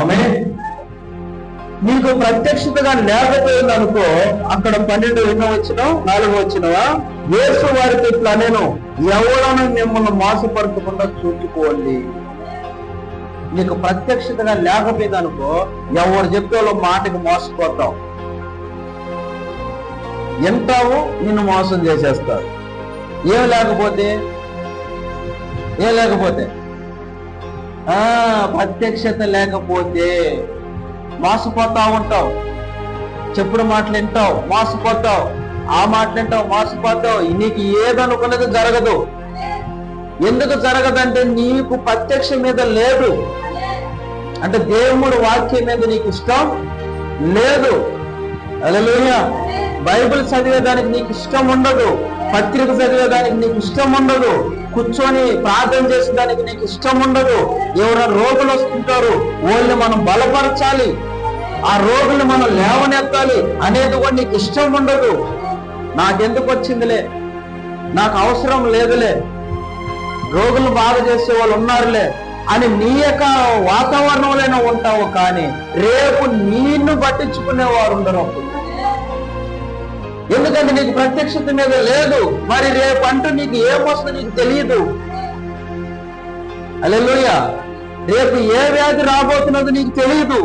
ఆమేన్. నీకు ప్రత్యక్షతగా లేకపోయింది అనుకో, అక్కడ 12 ఎన్నో వచ్చిన 4 వచ్చినవా, యేసు వారికి ఇట్లా నేను ఎవరను మిమ్మల్ని మోసపరచకుండా చూసుకోండి. నీకు ప్రత్యక్షతగా లేకపోయింది అనుకో, ఎవరు చెప్పే మాటకి మోసపోతావు, వింటావు, నిన్ను మోసం చేసేస్తారు. ఏం లేకపోతే ప్రత్యక్షత లేకపోతే మోసపోతా ఉంటావు. చెప్పుడు మాటలు వింటావు, మోసపోతావు. ఆ మాటలు వింటావు, మోసపోతావు. నీకు ఏదనుకున్నది జరగదు. ఎందుకు జరగదంటే నీకు ప్రత్యక్ష మీద లేదు. అంటే దేవుడు వాక్యం మీద నీకు ఇష్టం లేదు. హల్లెలూయా. బైబిల్ చదివేదానికి నీకు ఇష్టం ఉండదు, పత్రిక చదివేదానికి నీకు ఇష్టం ఉండదు, కూర్చొని ప్రార్థన చేసేదానికి నీకు ఇష్టం ఉండదు. ఎవరైనా రోగులు వస్తుంటారు, వాళ్ళని మనం బలపరచాలి, ఆ రోగుల్ని మనం లేవనెత్తాలి అనేది కూడా నీకు ఇష్టం ఉండదు. నాకెందుకు వచ్చిందిలే, నాకు అవసరం లేదులే, రోగులు బాగా చేసే వాళ్ళు ఉన్నారులే అని నీ యొక్క వాతావరణంలోనే ఉంటావు. కానీ రేపు నిన్ను పట్టించుకునేవారు ఉండరు. ఎందుకంటే నీకు ప్రత్యక్షత మీద లేదు. మరి రేపు అంటూ నీకు ఏమొస్తుందో నీకు తెలియదు. హల్లెలూయా. రేపు ఏ వ్యాధి రాబోతున్నదో నీకు తెలియదు.